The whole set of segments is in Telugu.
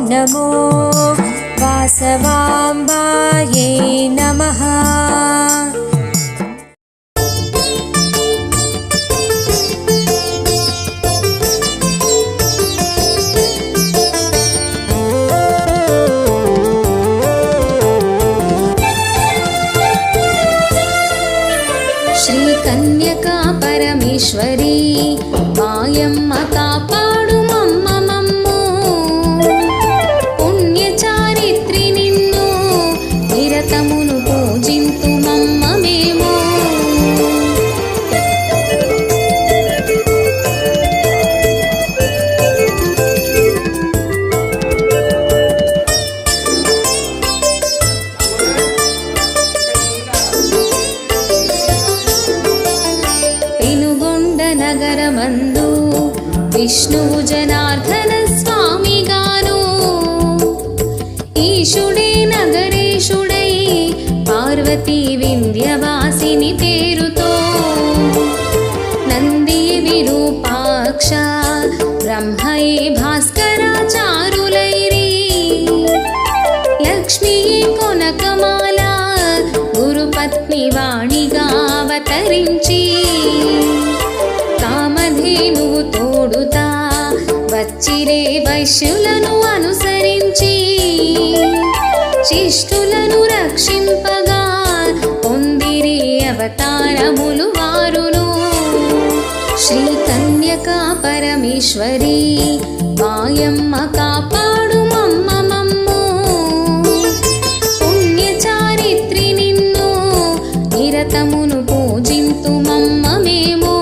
नमो वासवाम्बायै नमः। श्रीकन्यका परमेश्वरी मायम्म कापाडु मम्म मम्मो पुण्यचारित्रि निन्नु निरतमुनु पूजिन्तु मम्म मेमो। నగరమందు విష్ణువు జనార్దన స్వామి గాను ఈశుడే నగరేశుడై పార్వతీ వింధ్యవాసిని పేరుతో నంది విరూపాక్ష బ్రహ్మయే భాస్కరాచారులైరి లక్ష్మీయే కొనకమాల గురుపత్ని వాణిగా అవతరించి కామధేనువు తోడుతా వచ్చిరే వైశ్యులను అనుసరించి శిష్టులను రక్షింపగా పొందిరే అవతారములు వారును। శ్రీ కన్యకా పరమేశ్వరి మాయమ్మ కాపాడు మమ్మ మమ్మో పుణ్యచారిత్రి నిన్ను నిరతమును పూజింతు మమ్మ మేము।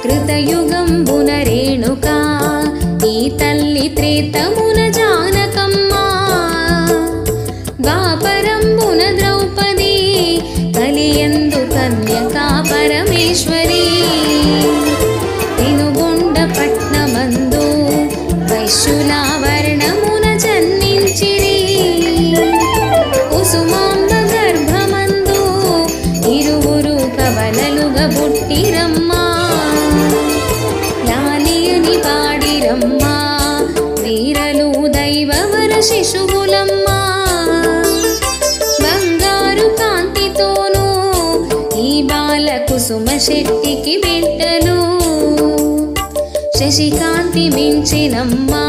కృతయుగంబున రేణుకా ఈ తల్లి త్రేతమున జానకమ్మ ద్వాపరంబున ద్రౌపది కలియందు కన్యకా పరమేశ్వరి తినుగొండ పట్నమందు వైశ్యుల వర్ణమున జన్మించిరి కుసుమాంబ గర్భమందు ఇరువురు కవలలుగా పుట్టిరమ్మా వీరలు దైవవర శిశువులమ్మా బంగారు కాంతితోనూ ఈ బాల కుసుమ శెట్టికి బిడ్డలు శశికాంతి మించినమ్మా